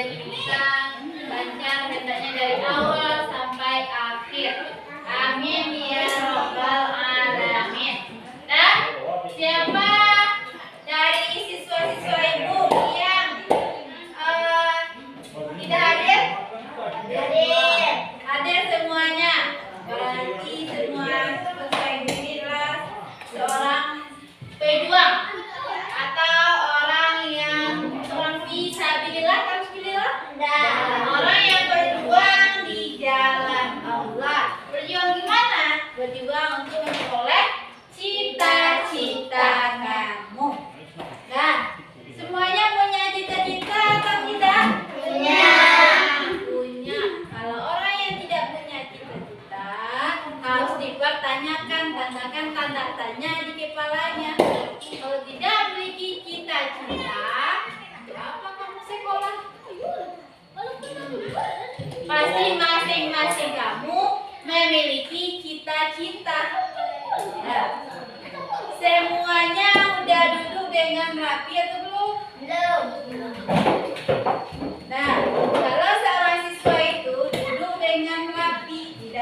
biar bisa lancar hendaknya dari awal sampai akhir. Amin ya robbal alamin. Dan siapa dari siswa-siswa ibu yang tidak hadir? Hadir semuanya. Berarti semua siswa ibu ini adalah seorang pejuang atau orang yang fisabilillah, orang yang berjuang di jalan Allah. Berjuang gimana? Berjuang untuk memperoleh cita-cita kamu. Nah, semuanya punya cita-cita atau tidak? Punya. Kalau orang yang tidak punya cita-cita, harus dipertanyakan, tandakan tanda tanya di kepalanya. Kalau tidak memiliki cita-cita, untuk apa kamu sekolah? Pasti masing-masing kamu memiliki cita-cita. Nah, semuanya udah duduk dengan rapi atau belum? Belum. Nah, kalau seorang siswa itu duduk dengan rapi,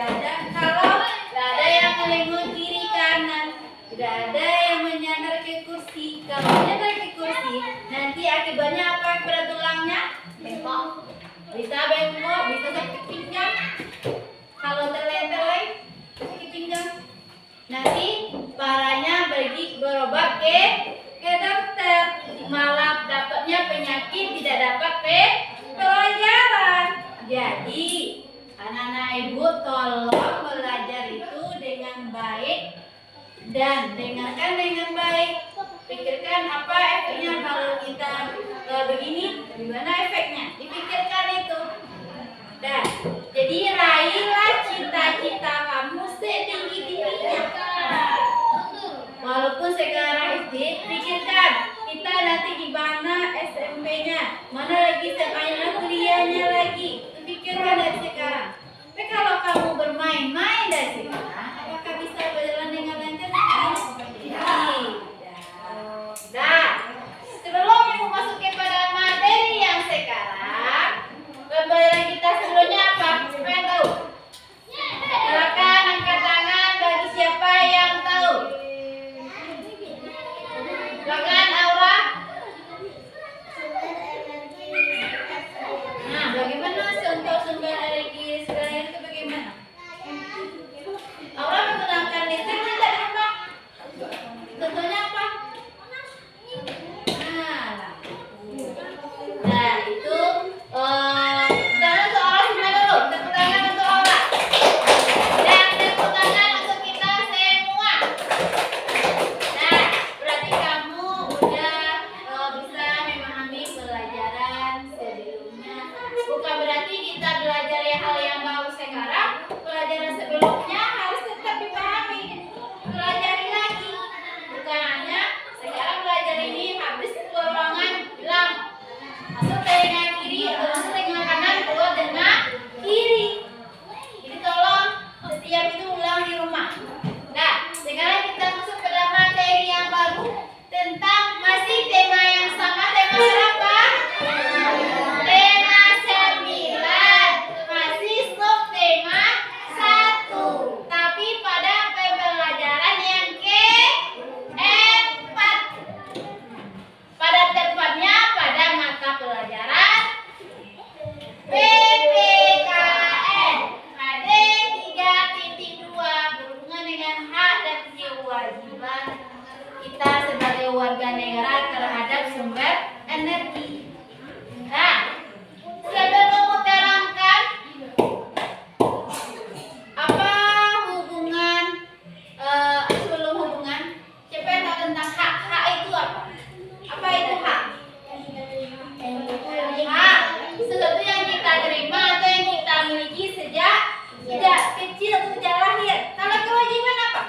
kalau tidak ada yang melengos kiri kanan, tidak ada yang menyandar ke kursi. Kalau menyandar ke kursi, nanti akibatnya apa pada tulangnya? Bengkok. Bisa bengkok, bisa sakit pinggang. Kalau terlenteng sakit pinggang. Nanti parahnya berobat ke dokter. Malah dapatnya penyakit, tidak dapat pelajaran. Jadi anak-anak ibu tolong belajar itu dengan baik dan dengarkan dengan baik. Pikirkan apa efeknya kalau kita begini, gimana efeknya? Dipikirkan itu. Dan jadi raihlah cita-cita kamu setinggi-tingginya. Walaupun sekarang SD, pikirkan kita nanti di mana SMP-nya, mana lagi SMA-nya, kuliahnya lagi. Pikirkan dari sekarang. Tapi kalau kamu bermain-main dari sekarang, apakah bisa berjalan dengan lancar? Tidak. Nah, sebelum ibu masuk kepada materi yang sekarang, pembelajaran kita sebelumnya apa? Siapa yang tahu? Silakan angkat tangan bagi siapa yang tahu. Silakan Aura. Nah, bagaimana untuk sumber energi sekalian itu bagaimana? Aura menggunakan listrik tidak di rumah? Contohnya apa? Nah, itu tangan untuk Aura semua dulu. Tepuk tangan untuk Aura. Dan tepuk tangan untuk kita semua. Nah, berarti kamu udah bisa memahami pelajaran sebelumnya. Bukan berarti kita belajar hal yang baru sekarang, pelajaran sebelumnya harus tetap dipahami. Pelajari lagi. Bukan hanya sekarang belajar ini habis keluar ruangan bilang masuk telinga kiri atau masuk telinga kanan, keluar telinga kiri. Jadi tolong setiap itu ulang di rumah. Nah, sekarang kita masuk pada materi yang baru tentang masih tema yang sama. Tema berapa? Tema 9. Masih sub tema 1. Tapi pada pembelajaran yang keempat. Pada tepatnya pada mata pelajaran PPKN KD 3.2 berhubungan dengan hak dan kewajiban kita sebagai warga negara terhadap sumber energi. Nah, sebelum menerangkan apa hubungan sebelum hubungan, siapa yang tahu tentang hak? Hak itu apa? Apa itu hak? Hak sesuatu yang kita terima atau yang kita miliki sejak kecil atau sejak lahir. Kalau kewajiban apa?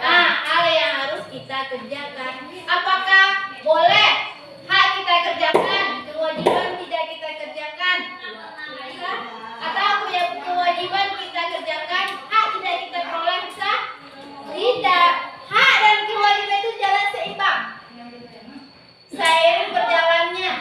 Nah, hal yang harus kita kerjakan. Apakah boleh hak kita kerjakan, kewajiban tidak kita kerjakan? Atau kewajiban kita kerjakan, hak tidak kita peroleh? Bisa? Tidak. Hak dan kewajiban itu jalan seimbang. Seiring berjalannya.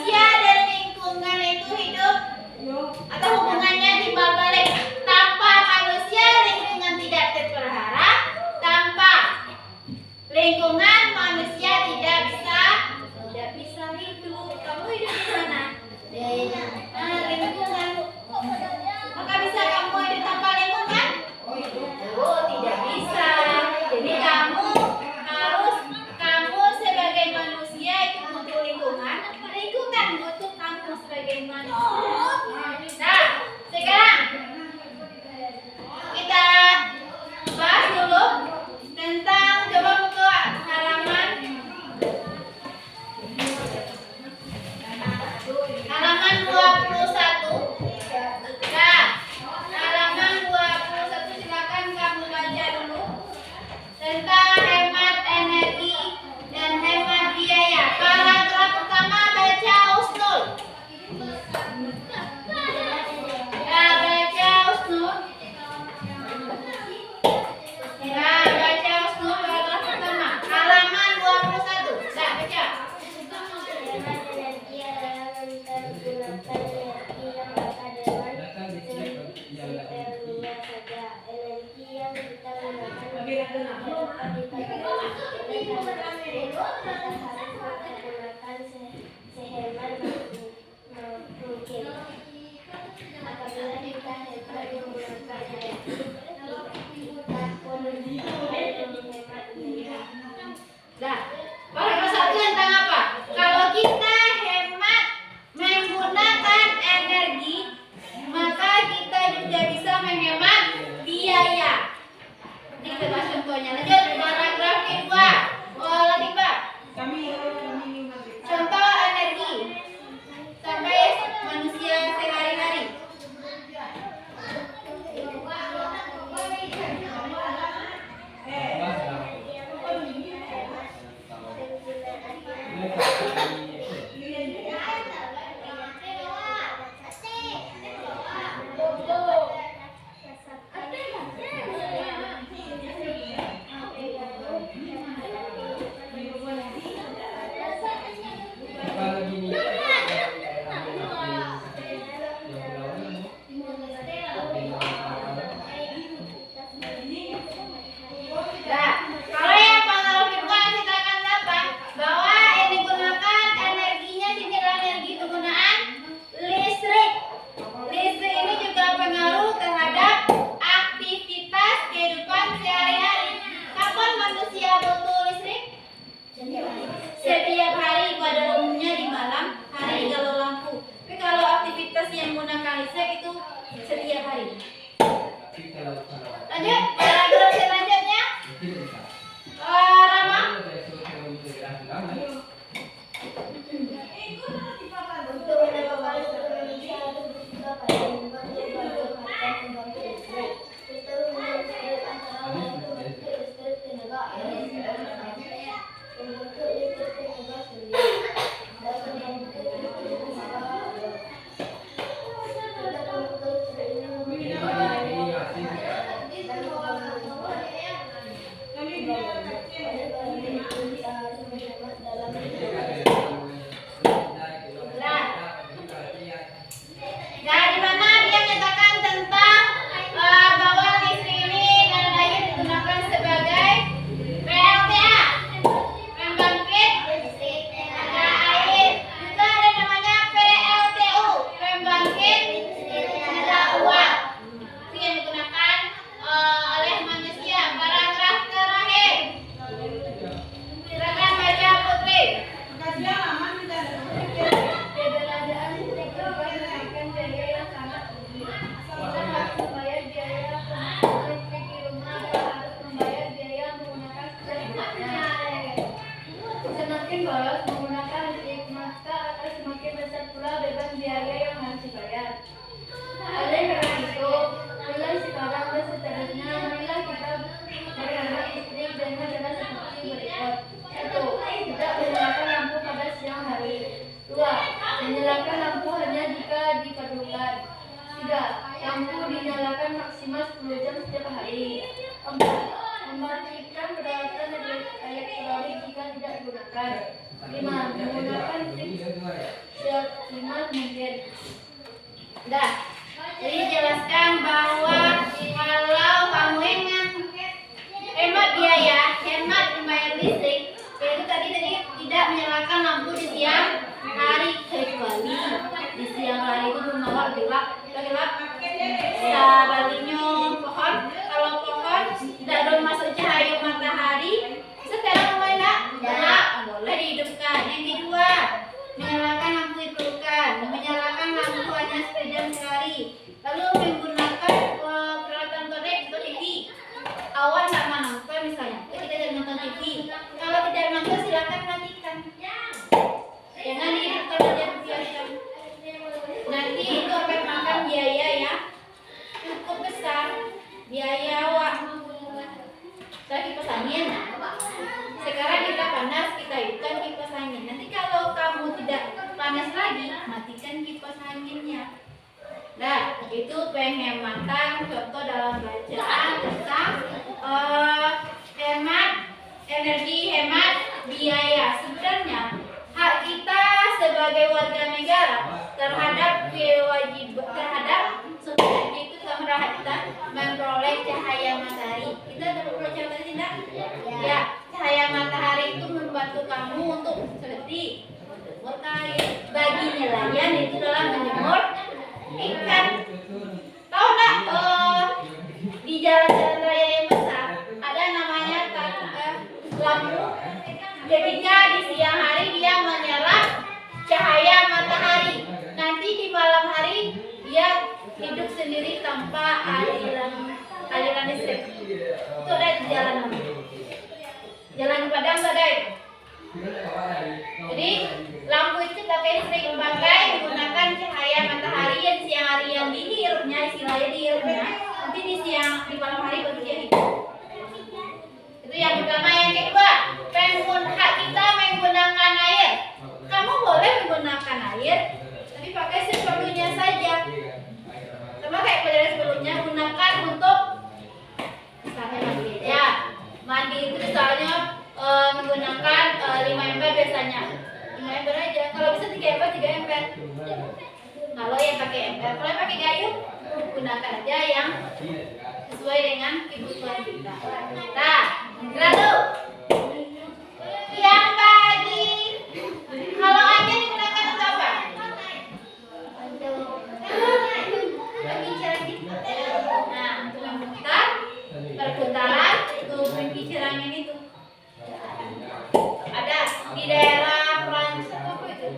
Manusia dan lingkungan itu hidup atau hubungannya timbal balik. Tanpa manusia, lingkungan tidak terpelihara. Tanpa lingkungan, manusia tidak bisa hidup. Kamu hidup di mana? Lingkungan. Maka bisa kamu hidup tanpa lingkungan? Oh, tidak bisa. Jadi kamu sebagai manusia itu butuh lingkungan. Lingkungan butuh kamu sebagai manusia. Nah, sekarang kita bahas dulu tentang, coba buka halaman 21. Nah, halaman 21 silakan kamu baca dulu tentang hemat energi dan hemat biaya. Paragraf pertama baca Usnul. Ya, baca Usnul. Ya, baca Usnul paragraf pertama. Halaman 21. Nah, baca. Nah, paragraf 1 tentang apa? Kalau kita hemat menggunakan energi, maka kita juga bisa menghemat biaya. Ini kita bahas contohnya. Lanjut, paragraf kedua. Latifah. Contoh energi sampai manusia sehari-hari. Setiap hari pada umumnya di malam hari kalau lampu. Tapi kalau aktivitas yang menggunakan listrik itu setiap hari. Lanjut, paragraf selanjutnya. Rama. Menyalakan lampu hanya jika diperlukan. 3. Lampu dinyalakan maksimal 10 jam setiap hari. 4. Mematikan peralatan elektronik jika tidak digunakan. Menggunakan shield hemat mungkin. Dah. Jadi jelaskan bahwa kalau kamu hemat biaya, hemat membayar listrik, yaitu tadi tidak menyalakan lampu di siang hari, kecuali di siang hari itu bermawar gelap. Sebaliknya pohon, kalau pohon tidak ada masuk cahaya matahari, setelah mulai gelap, boleh dihidupkan. Yang kedua, menyalakan lampu diperlukan, menyalakan lampu hanya sekejap sekali. Lalu menggunakan peralatan konek atau TV. Awal tak mau nonton misalnya, kita tidak nonton TV. Kalau tidak nonton silakan matikan. Jangan dihidupkan saja biarkan. Nanti itu akan makan biaya ya cukup besar, biaya awak. Kita kipas angin. Sekarang kita panas, kita hidupkan kipas angin. Nanti kalau kamu tidak panas lagi, matikan kipas anginnya. Nah, itu penghematan contoh dalam bacaan tentang hemat energi, hemat biaya. Sebenarnya hak kita sebagai warga negara terhadap kewajiban terhadap subsidi itu sama hak kita memperoleh cahaya matahari. Kita perlu cahaya matahari tidak? Ya, cahaya matahari itu membantu kamu untuk seperti menjemur kain. Bagi nelayan itu dalam menjemur ikan. Tahu nggak? Di jalan-jalan raya yang besar ada namanya lampu. Ketika di siang hari dia menyala cahaya matahari. Nanti di malam hari dia hidup sendiri tanpa aliran listrik. Itu ada di jalan. Jalan Padang ada. Jadi lampu itu pakai listrik, menggunakan cahaya matahari yang siang hari yang dihirupnya, istilahnya dihirupnya. Nanti di malam hari baru dia hidup. Itu yang pertama. Yang kedua, hak kita menggunakan air. Kamu boleh menggunakan air, tapi pakai seperlunya saja. Sama kayak pelajaran sebelumnya, gunakan untuk misalnya mandi. Ya, mandi itu misalnya menggunakan 5 ember biasanya. 5 ember aja. Kalau bisa 3 ember, 3 ember. Kalau yang pakai ember, kalau yang pakai kayu, gunakan aja yang sesuai dengan kebutuhan kita. Nah, lalu yang bagi kalau angin digunakan untuk apa? Nah, untuk memutar perputaran untuk pengkincir angin itu. Ada di daerah Prancis apa itu?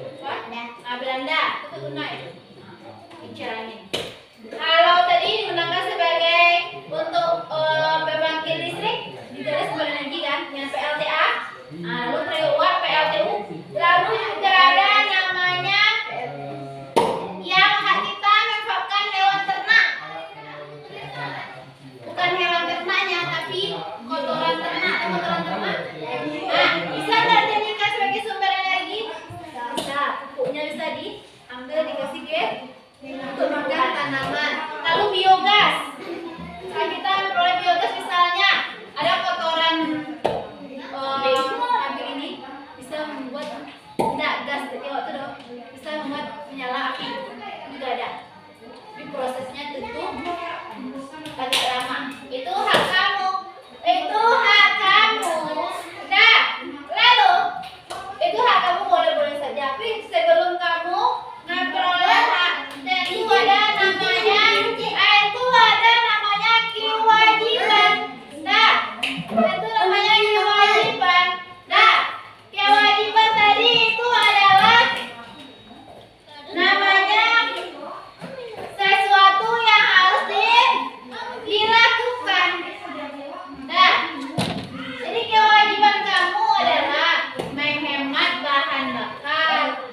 Belanda itu guna itu kincir angin. Kalau tadi digunakan sebagai untuk pembangkit listrik, juga ada sumber energi kan, yang PLTA. Lalu periode PLTU. Lalu juga ada namanya yang hak kita menyebabkan hewan ternak. Bukan hewan ternaknya, tapi kotoran ternak. Nah, bisa nggak dijadikan sebagai sumber energi? Bisa. Pupuknya bisa diambil, dikasih ke untuk makan tanaman. Lalu biogas. Kalau kita memperoleh biogas misalnya ada kotoran kambing ini bisa membuat gas bisa membuat menyala api. Juga ada. Tapi prosesnya tentu agak lama. Itu hak kamu. Nah, lalu itu hak kamu boleh-boleh saja. Tapi sebelum kamu memperoleh hak, itu ada namanya kewajiban. Nah, itu namanya kewajiban. Nah, kewajiban tadi itu adalah namanya sesuatu yang harus dilakukan. Nah, jadi kewajiban kamu adalah menghemat bahan bakar.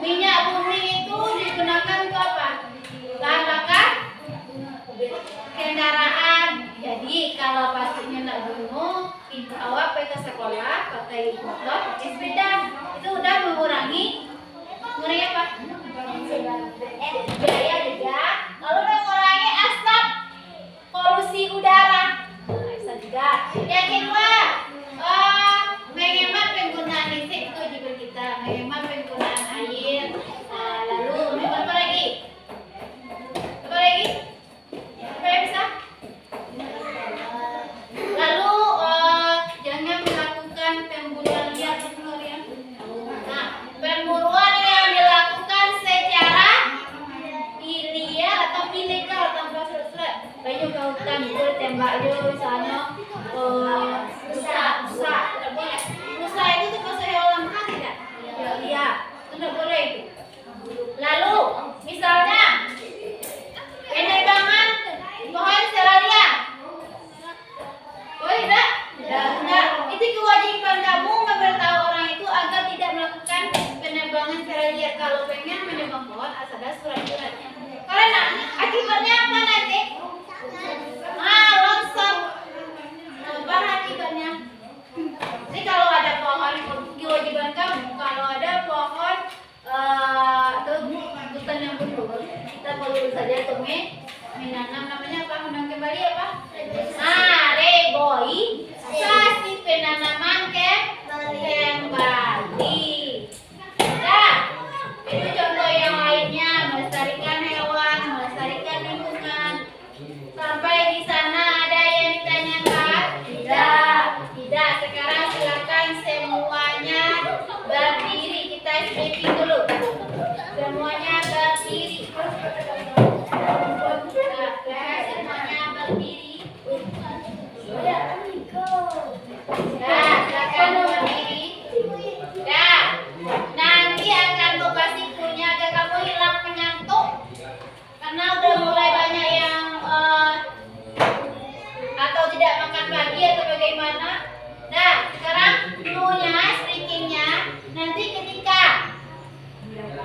Minyak bumi itu digunakan untuk apa? Bahan bakar kendaraan. Jadi kalau pastinya nak gunung, ibu awak pergi ke sekolah pakai motor, pakai sepeda, itu udah mengurangi apa? Biaya juga. Lalu mengurangi asap polusi udara. Bisa juga. Yang kedua, menghemat penggunaan listrik itu kalau pengen menebang pohon harus ada surat-suratnya. Karena akibatnya apa nanti? Longsor. Apa akibatnya? Jadi kalau ada pohon, kewajiban kamu kalau ada pohon atau hutan yang betul, kita perlu saja menanam namanya apa? Menanam kembali apa? Reboi. Sasi penanaman kembali. Nah, itu contoh yang lainnya, melestarikan hewan, melestarikan lingkungan. Sampai di sana ada yang ditanyakan? Tidak. Sekarang silakan semuanya berdiri. Kita speaking dulu. Semuanya berdiri. Semuanya berdiri. Silakan berdiri. Nanti akan kasih punya agar kamu hilang pengantuk. Karena udah mulai banyak yang atau tidak makan pagi atau bagaimana. Nah, sekarang cluenya, strikingnya nanti ketika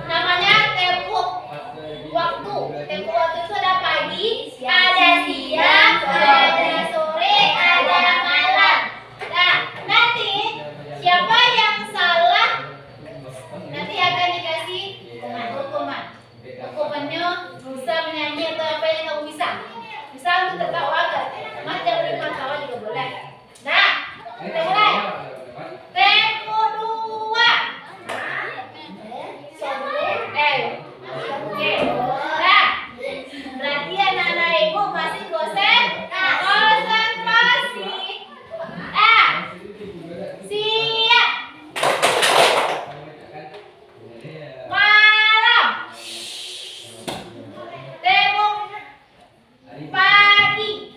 namanya tempo waktu. Tempo waktu itu ada pagi, ada siang, ada sore, ada malam. Nah, nanti siapa yang salah nanti akan dikasih hukuman. Hukumannya bisa menyanyi atau apa yang kamu bisa. Bisa untuk tertawa kan? Mas jangan lupa tertawa juga boleh. Nah, kita mulai. Tempo 2. Oke. Nah, berarti anak-anak ibu masih konsentrasi. Siap. Malam. Tempo pagi.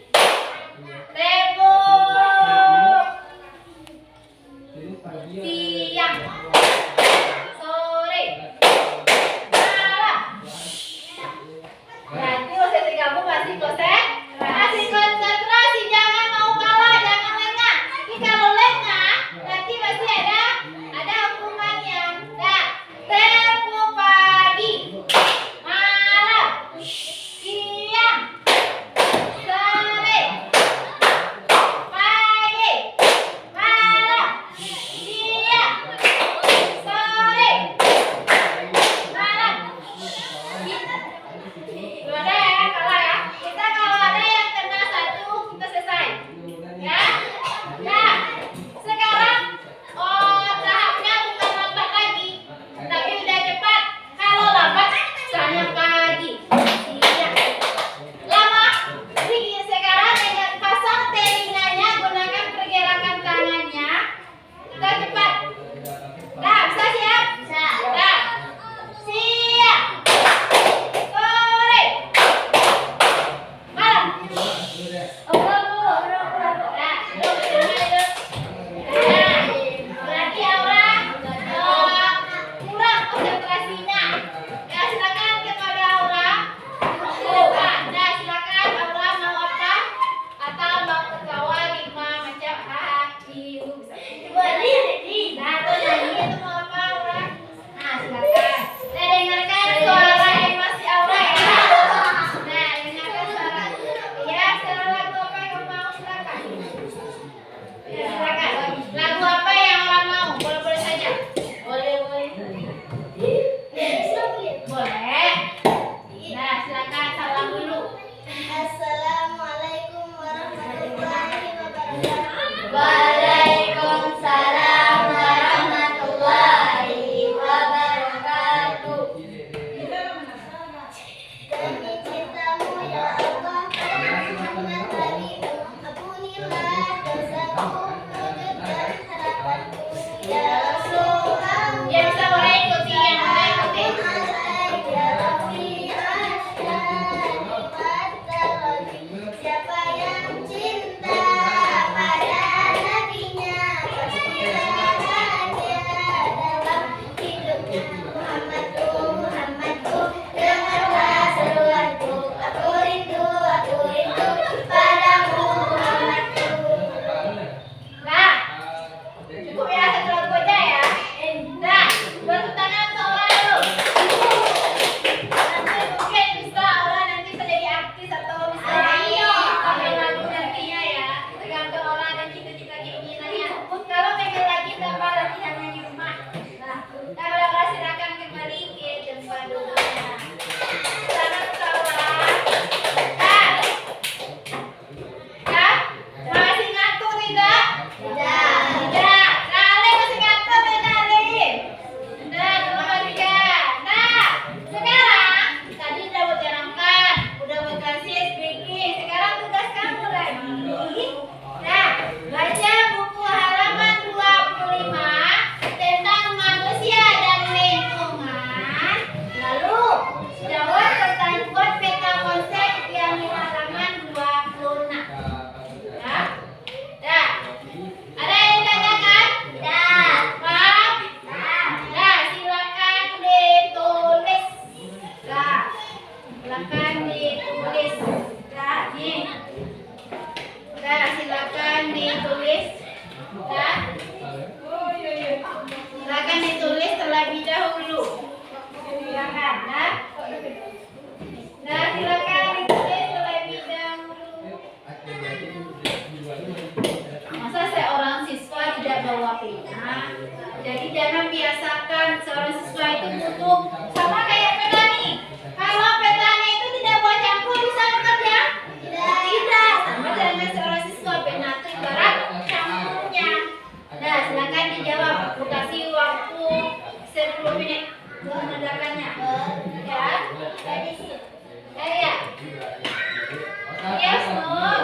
Yes, Nur.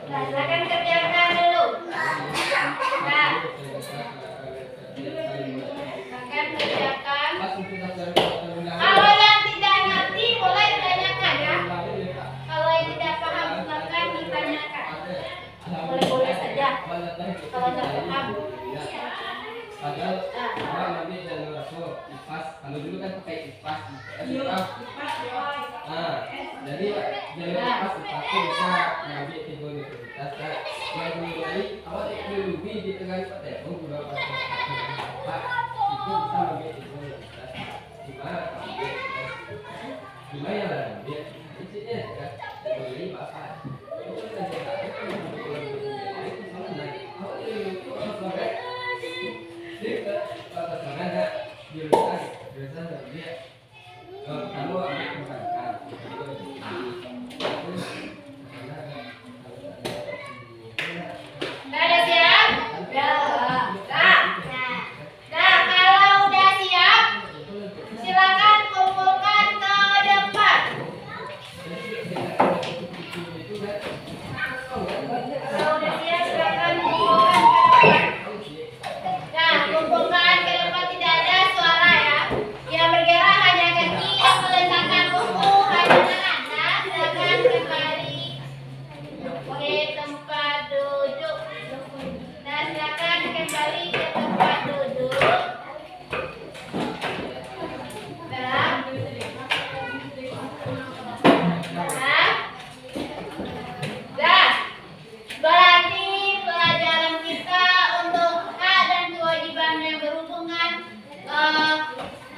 Nah, silakan kerjakan dulu. Nah, silakan kerjakan. Kalau yang tidak ngerti boleh ditanyakan ya. Kalau yang tidak paham silakan ditanyakan. Boleh-boleh saja. Kalau tidak paham. Padahal orang Nabi dan Rasul IPAS, kalau dulu kan pakai IPAS, jadi jalur IPAS itu bisa mengambil tiga universitas. Yang mulai awal teknologi di tengah IPTN juga pas itu bisa mengambil tiga universitas. Gimana yang ambil? Ini kan teknologi apa?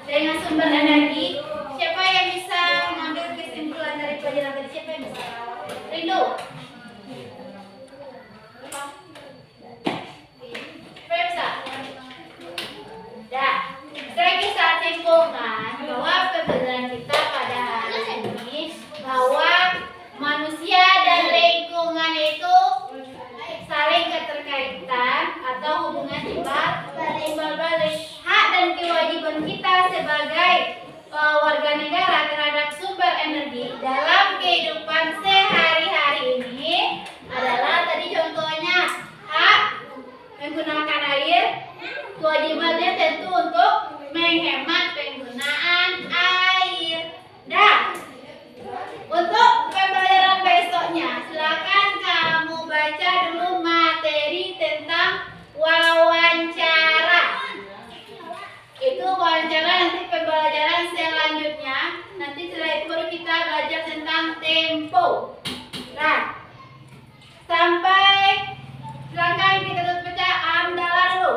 Dengan sumber energi, siapa yang bisa mengambil kesimpulan dari pelajaran tadi? Siapa yang bisa? Rindu. Siapa yang bisa? Dah. Saya bisa simpulkan bahwa pembelajaran kita pada hari ini bahwa manusia dan lingkungan itu saling keterkaitan atau hubungan timbal balik. Hak dan kewajiban kita sebagai warga negara terhadap sumber energi dalam kehidupan sehari-hari ini adalah tadi contohnya hak menggunakan air, kewajibannya tentu untuk menghemat penggunaan air. Dan untuk pembelajaran besoknya silakan kamu baca dulu materi tentang wawancara. Itu wawancara, nanti pembelajaran selanjutnya. Nanti setelah itu baru kita belajar tentang tempo. Nah, sampai silakan kita tutup baca hamdalah dulu.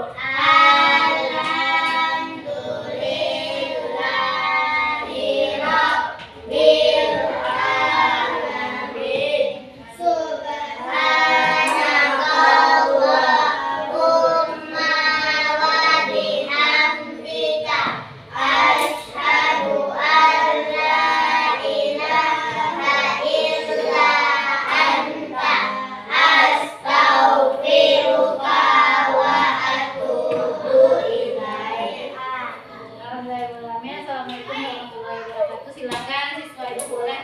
Assalamualaikum warahmatullahi wabarakatuh. Silakan siswa itu boleh